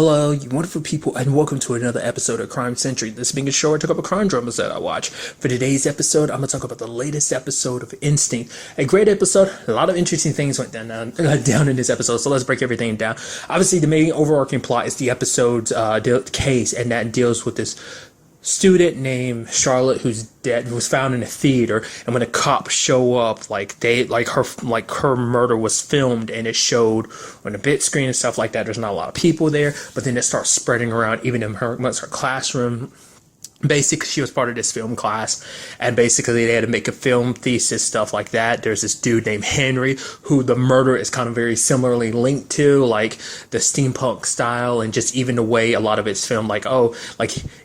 Hello, you wonderful people, and welcome to another episode of Crime Centric. This being a show I took up a crime dramas that I watch. For today's episode, I'm going to talk about the latest episode of Instinct. A great episode. A lot of interesting things went down in this episode, so let's break everything down. Obviously, the main overarching plot is the episode's case, and that deals with this student named Charlotte who's dead, was found in a theater, and when the cops show up, her murder was filmed, and it showed on the big screen and stuff like that. There's not a lot of people there, but then it starts spreading around even in her classroom. Basically, she was part of this film class, and basically they had to make a film thesis, stuff like that. There's this dude named Henry, who the murder is kind of very similarly linked to, like the steampunk style, and just even the way a lot of it's filmed,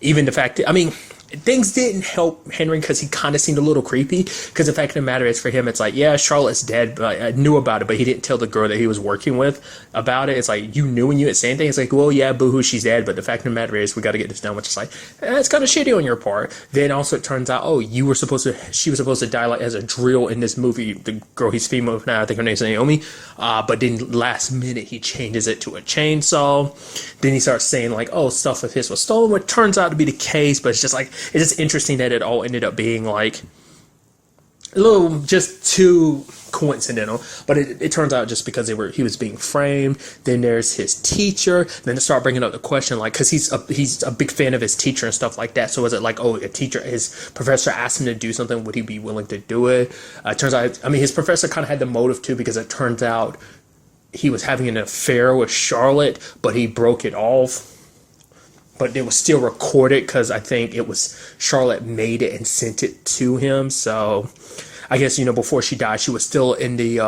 even the fact that, things didn't help Henry because he kind of seemed a little creepy, because the fact of the matter is, for him, it's like, yeah, Charlotte's dead, but I knew about it, but he didn't tell the girl that he was working with about it. It's like, you knew and you didn't say anything. It's like, well, yeah, boohoo, she's dead, but the fact of the matter is, we got to get this done, which is like, it's kind of shitty on your part. Then also it turns out, she was supposed to die like as a drill in this movie, the girl he's female with now, I think her name's Naomi, but then last minute he changes it to a chainsaw. Then he starts saying like, oh, stuff of his was stolen, what turns out to be the case, but it's just like, it's just interesting that it all ended up being like a little just too coincidental, but it turns out just because he was being framed. Then there's his teacher. Then to start bringing up the question, like, because he's a big fan of his teacher and stuff like that. So is it like, oh, his professor asked him to do something, would he be willing to do it? Turns out, his professor kind of had the motive too, because it turns out he was having an affair with Charlotte, but he broke it off. But it was still recorded because I think it was Charlotte made it and sent it to him. So I guess, before she died, she was still in the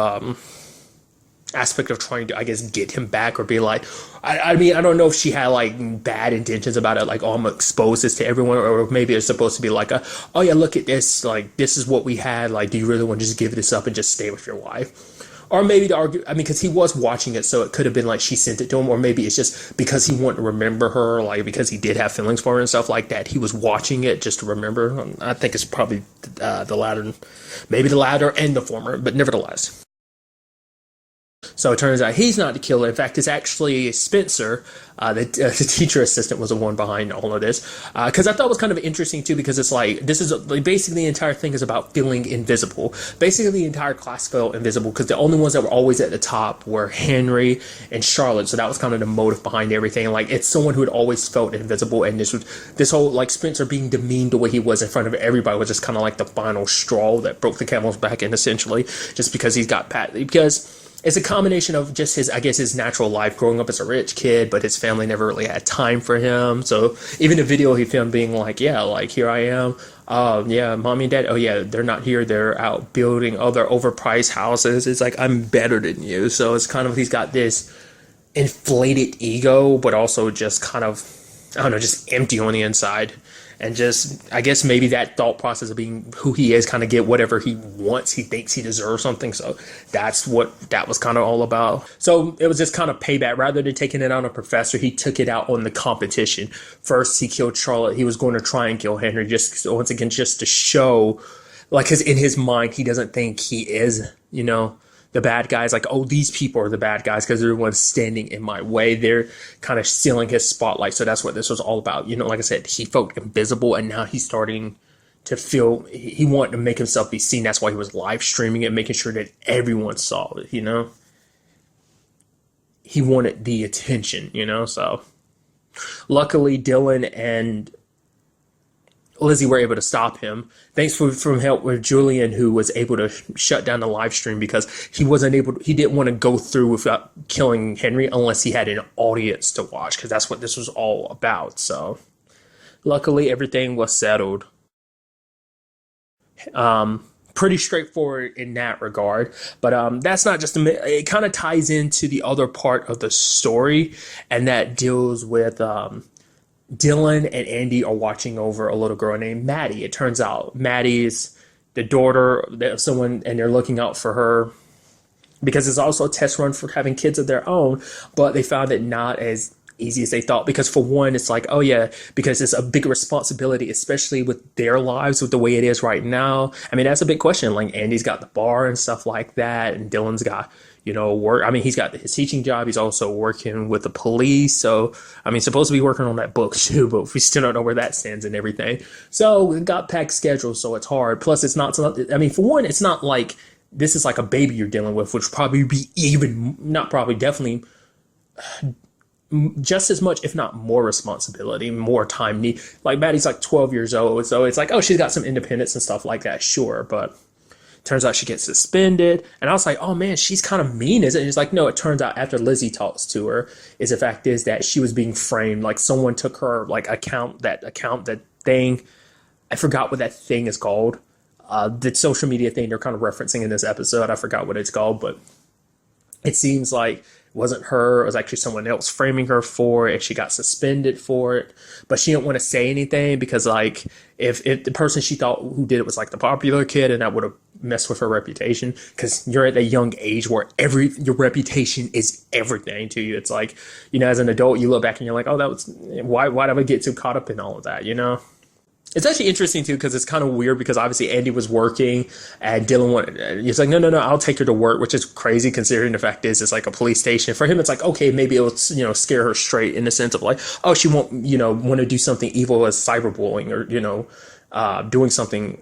aspect of trying to, I guess, get him back or be like, I don't know if she had like bad intentions about it, like, oh, I'm gonna expose this to everyone, or maybe it's supposed to be like oh yeah, look at this, like, this is what we had, like, do you really want to just give this up and just stay with your wife? Or maybe to argue, because he was watching it, so it could have been like she sent it to him, or maybe it's just because he wanted to remember her, like, because he did have feelings for her and stuff like that. He was watching it just to remember. I think it's probably the latter, maybe the latter and the former, but nevertheless. So it turns out he's not the killer. In fact, it's actually Spencer, the teacher assistant, was the one behind all of this. Because I thought it was kind of interesting too, because it's like, this is basically the entire thing is about feeling invisible. Basically, the entire class felt invisible because the only ones that were always at the top were Henry and Charlotte. So that was kind of the motive behind everything. Like, it's someone who had always felt invisible, and this whole like Spencer being demeaned the way he was in front of everybody was just kind of like the final straw that broke the camel's back, and essentially just because he's got because it's a combination of just his natural life growing up as a rich kid, but his family never really had time for him. So even the video he filmed being like, yeah, like, here I am. Yeah, mommy and dad, oh yeah, they're not here. They're out building other overpriced houses. It's like, I'm better than you. So it's kind of, he's got this inflated ego, but also just kind of, I don't know, just empty on the inside. And just, I guess maybe that thought process of being who he is, kind of get whatever he wants, he thinks he deserves something. So that's what that was kind of all about. So it was just kind of payback. Rather than taking it out on a professor, he took it out on the competition. First, he killed Charlotte. He was going to try and kill Henry, just once again, just to show, like, because in his mind, he doesn't think he is, the bad guys, like, oh, these people are the bad guys because they're the ones standing in my way. They're kind of stealing his spotlight. So that's what this was all about. Like I said, he felt invisible, and now he's starting to feel, he wanted to make himself be seen. That's why he was live streaming it, making sure that everyone saw it, He wanted the attention, so luckily Dylan and Lizzie were able to stop him. Thanks from help with Julian, who was able to shut down the live stream, because he didn't want to go through without killing Henry unless he had an audience to watch, because that's what this was all about. So luckily everything was settled. Pretty straightforward in that regard, but that's not just it kind of ties into the other part of the story, and that deals with Dylan and Andy are watching over a little girl named Maddie. It turns out Maddie's the daughter of someone, and they're looking out for her because it's also a test run for having kids of their own, but they found it not as easy as they thought, because for one, it's like, oh yeah, because it's a big responsibility, especially with their lives, with the way it is right now. That's a big question. Like, Andy's got the bar and stuff like that, and Dylan's got, work. I mean, he's got his teaching job. He's also working with the police. So, I mean, supposed to be working on that book too, but we still don't know where that stands and everything. So we got packed schedule, so it's hard. Plus, it's not, I mean, for one, it's not like this is like a baby you're dealing with, which would probably be even, not probably, definitely just as much, if not more responsibility, more time need. Like Maddie's like 12 years old. So it's like, oh, she's got some independence and stuff like that. Sure. But turns out she gets suspended. And I was like, oh man, she's kind of mean, isn't it? It's like, no, it turns out after Lizzie talks to her, is the fact is that she was being framed. Like someone took her like that thing. I forgot what that thing is called. The social media thing they're kind of referencing in this episode. I forgot what it's called, but it seems like it wasn't her. It was actually someone else framing her for it, and she got suspended for it. But she didn't want to say anything because, like, if the person she thought who did it was like the popular kid, and that would have messed with her reputation. Because you're at that young age where your reputation is everything to you. It's like, as an adult, you look back and you're like, oh, that was why did I get too caught up in all of that, It's actually interesting, too, because it's kind of weird because obviously Andy was working and Dylan wanted, he's like, no, I'll take her to work, which is crazy considering the fact is it's like a police station. For him, it's like, okay, maybe it'll, scare her straight in the sense of like, oh, she won't, want to do something evil as cyberbullying or, doing something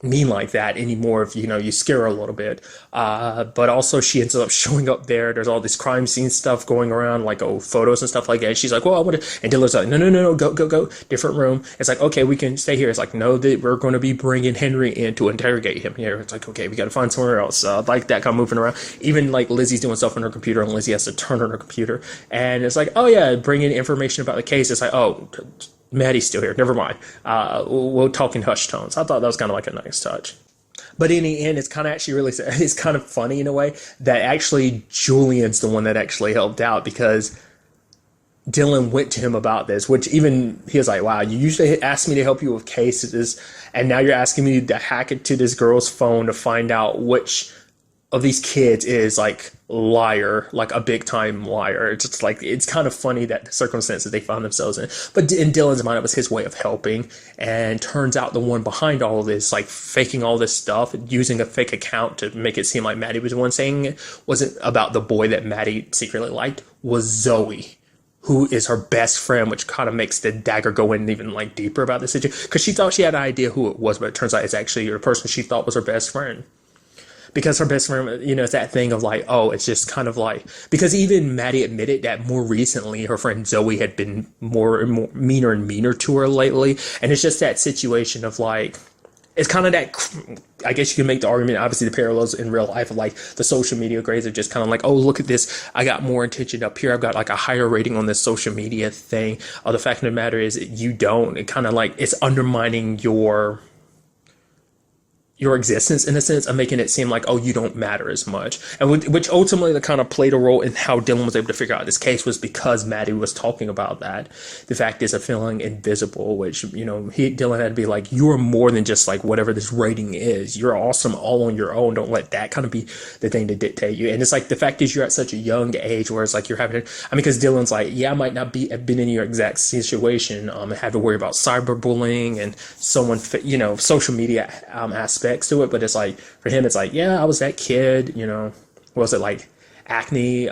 mean like that anymore if you scare her a little bit, but also she ends up showing up there. There's all this crime scene stuff going around, like photos and stuff like that. And she's like, well, I want to, and Dylan's like, no, go, different room. It's like, okay, we can stay here. It's like, no, that we're going to be bringing Henry in to interrogate him here. It's like, okay, we got to find somewhere else. Like that kind of moving around. Even like Lizzie's doing stuff on her computer and Lizzie has to turn on her computer, and it's like, oh yeah, bring in information about the case. It's like, oh, Maddie's still here. Never mind. We'll talk in hushed tones. I thought that was kind of like a nice touch. But in the end, it's kind of actually it's kind of funny in a way that actually Julian's the one that actually helped out because Dylan went to him about this, which even he was like, wow, you usually ask me to help you with cases, and now you're asking me to hack into this girl's phone to find out which of these kids is like liar, like a big time liar. It's just like, it's kind of funny that the circumstances they found themselves in. But in Dylan's mind, it was his way of helping. And turns out the one behind all of this, like faking all this stuff, using a fake account to make it seem like Maddie was the one saying it, wasn't about the boy that Maddie secretly liked, was Zoe, who is her best friend, which kind of makes the dagger go in even like deeper about the situation. Because she thought she had an idea who it was, but it turns out it's actually the person she thought was her best friend. Because her best friend, it's that thing of like, oh, it's just kind of like, because even Maddie admitted that more recently her friend Zoe had been more and more meaner and meaner to her lately. And it's just that situation of like, it's kind of that, I guess you can make the argument, obviously the parallels in real life of like the social media grades are just kind of like, oh, look at this. I got more attention up here. I've got like a higher rating on this social media thing. The fact of the matter is you don't. It kind of like, it's undermining your existence in a sense of making it seem like, oh, you don't matter as much. And which ultimately kind of played a role in how Dylan was able to figure out this case was because Maddie was talking about that. The fact is of feeling invisible, which, Dylan had to be like, you're more than just like whatever this rating is. You're awesome all on your own. Don't let that kind of be the thing to dictate you. And it's like, the fact is you're at such a young age where it's like you're having, because Dylan's like, yeah, I might not have been in your exact situation, and have to worry about cyberbullying and someone, social media aspect to it, but it's like for him it's like, yeah, I was that kid, what was it like, acne,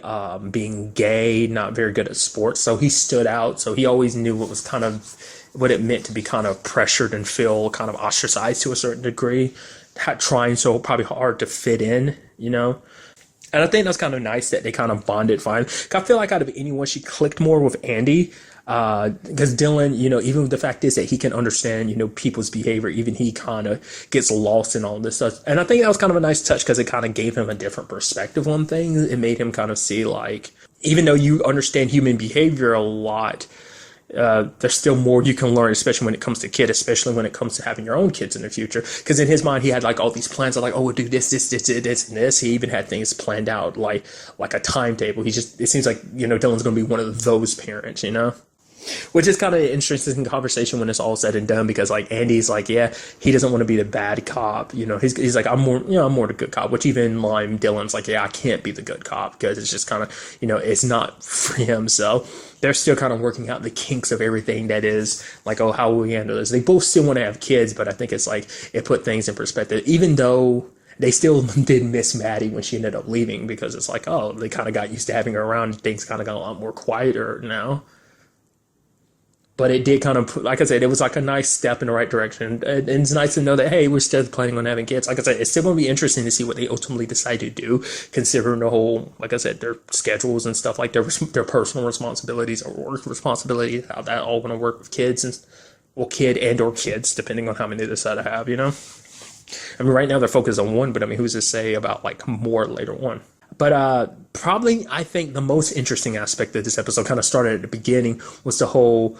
being gay, not very good at sports, so he stood out, so he always knew what it meant to be kind of pressured and feel kind of ostracized to a certain degree, trying so probably hard to fit in, and I think that's kind of nice that they kind of bonded fine. I feel like out of anyone she clicked more with Andy, because Dylan, even the fact is that he can understand, people's behavior, even he kind of gets lost in all this stuff. And I think that was kind of a nice touch because it kind of gave him a different perspective on things. It made him kind of see like, even though you understand human behavior a lot, there's still more you can learn, especially when it comes to kids, especially when it comes to having your own kids in the future. Because in his mind, he had like all these plans of like, oh, we'll do this, and this. He even had things planned out like a timetable. It seems like, Dylan's going to be one of those parents, Which is kind of an interesting conversation when it's all said and done, because like Andy's like, yeah, he doesn't want to be the bad cop, he's like, I'm more the good cop, which even Lime Dylan's like, yeah, I can't be the good cop because it's just kind of, it's not for him. So they're still kind of working out the kinks of everything that is like, oh, how will we handle this? They both still want to have kids, but I think it's like, it put things in perspective, even though They still did miss Maddie when she ended up leaving because it's like, oh, they kind of got used to having her around. Things kind of got a lot more quieter now. But it did kind of, like I said, it was like a nice step in the right direction. And it's nice to know that, hey, we're still planning on having kids. Like I said, it's still going to be interesting to see what they ultimately decide to do, considering the whole, like I said, their schedules and stuff, like their personal responsibilities or work responsibilities, how that all going to work with kids and, well, kid and or kids, depending on how many they decide to have, you know? I mean, right now they're focused on one, but I mean, who's to say about like more later on? But probably, I think the most interesting aspect of this episode kind of started at the beginning was the whole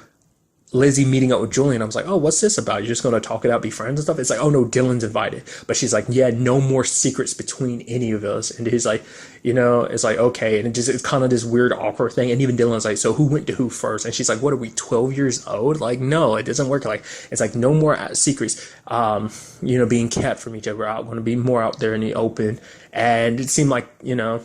Lizzie meeting up with Julian. I was like, oh, what's this about? You're just going to talk it out, be friends and stuff? It's like, oh no, Dylan's invited. But she's like, yeah, no more secrets between any of us. And he's like, you know, it's like, okay. And it's kind of this weird, awkward thing. And even Dylan's like, so who went to who first? And she's like, what are we, 12 years old? Like, no, it doesn't work. Like, it's like no more secrets, you know, being kept from each other. I want to be more out there in the open. And it seemed like, you know,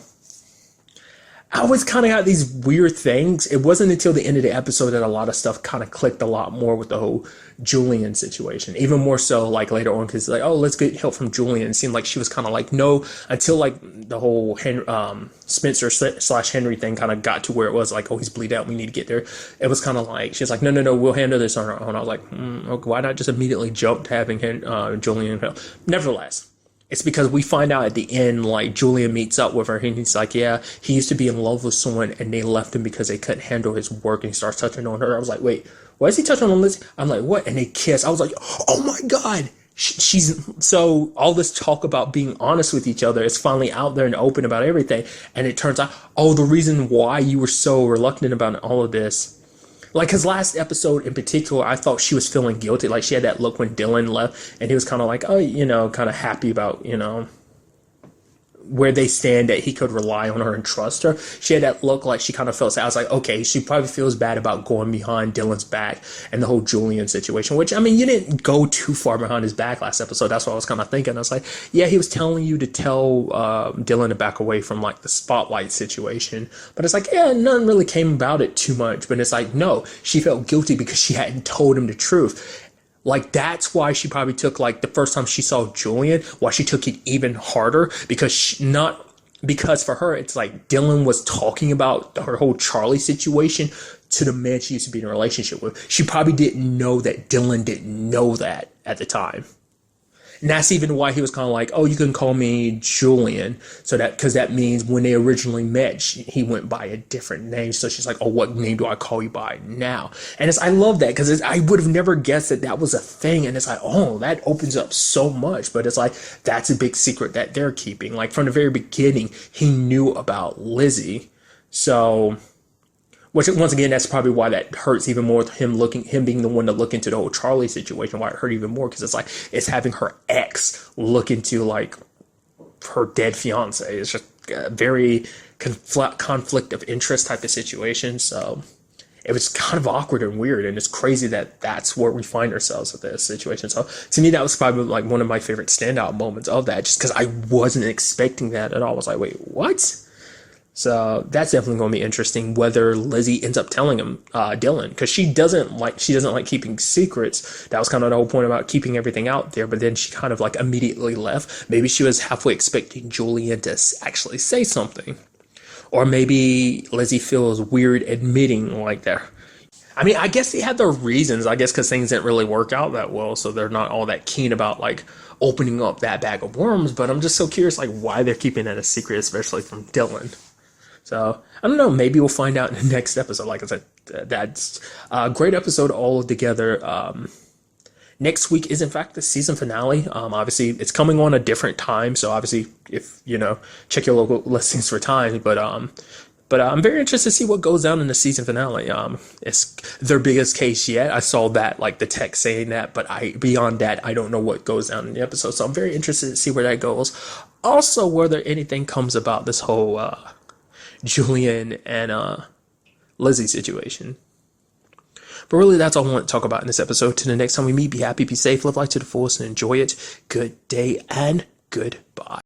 I always kind of got these weird things. It wasn't until the end of the episode that a lot of stuff kind of clicked a lot more with the whole Julian situation. Even more so like later on, because like, oh, let's get help from Julian. It seemed like she was kind of like, no, until like the whole Spencer / Henry thing kind of got to where it was like, oh, he's bleed out, we need to get there. It was kind of like, she's like, no, we'll handle this on our own. I was like, okay, why not just immediately jump to having Julian help? Nevertheless, it's because we find out at the end, like, Julian meets up with her, and he's like, yeah, he used to be in love with someone, and they left him because they couldn't handle his work, and he starts touching on her. I was like, wait, why is he touching on Lizzie? I'm like, what? And they kiss. I was like, oh my God. She's so all this talk about being honest with each other is finally out there and open about everything. And it turns out, oh, the reason why you were so reluctant about all of this, like his last episode in particular, I thought she was feeling guilty. Like she had that look when Dylan left, and he was kind of like, oh, you know, kind of happy about, you know, where they stand, that he could rely on her and trust her. She had that look like she kind of felt sad. I was like, okay, she probably feels bad about going behind Dylan's back and the whole Julian situation, which, I mean, you didn't go too far behind his back last episode. That's what I was kind of thinking. I was like, yeah, he was telling you to tell Dylan to back away from like the spotlight situation. But it's like, yeah, nothing really came about it too much. But it's like, no, she felt guilty because she hadn't told him the truth. Like, that's why she probably took, like, the first time she saw Julian, why she took it even harder, because because for her, it's like Dylan was talking about her whole Charlie situation to the man she used to be in a relationship with. She probably didn't know that Dylan didn't know that at the time. And that's even why he was kind of like, oh, you can call me Julian. So that, because that means when they originally met, he went by a different name. So she's like, oh, what name do I call you by now? And I love that, because I would have never guessed that was a thing. And it's like, oh, that opens up so much. But it's like, that's a big secret that they're keeping. Like from the very beginning, he knew about Lizzie. So, which once again, that's probably why that hurts even more. Him being the one to look into the whole Charlie situation, why it hurt even more, because it's like it's having her ex look into like her dead fiance. It's just a very conflict of interest type of situation. So it was kind of awkward and weird, and it's crazy that that's where we find ourselves with this situation. So to me, that was probably like one of my favorite standout moments of that, just because I wasn't expecting that at all. I was like, wait, what? So that's definitely going to be interesting whether Lizzie ends up telling him, Dylan, because she doesn't like keeping secrets. That was kind of the whole point about keeping everything out there. But then she kind of like immediately left. Maybe she was halfway expecting Julian to actually say something, or maybe Lizzie feels weird admitting like that. I mean, I guess they had their reasons. I guess because things didn't really work out that well, so they're not all that keen about like opening up that bag of worms. But I'm just so curious, like why they're keeping that a secret, especially from Dylan. So, I don't know, maybe we'll find out in the next episode. Like I said, that's a great episode all together. Next week is, in fact, the season finale. Obviously, it's coming on a different time. So, obviously, if, you know, check your local listings for time. But I'm very interested to see what goes down in the season finale. It's their biggest case yet. I saw that, like, the text saying that. But beyond that, I don't know what goes down in the episode. So, I'm very interested to see where that goes. Also, whether anything comes about this whole Julian and Lizzie situation. But really, that's all I want to talk about in this episode. Till the next time we meet, be happy, be safe, live life to the fullest, and enjoy it. Good day and goodbye.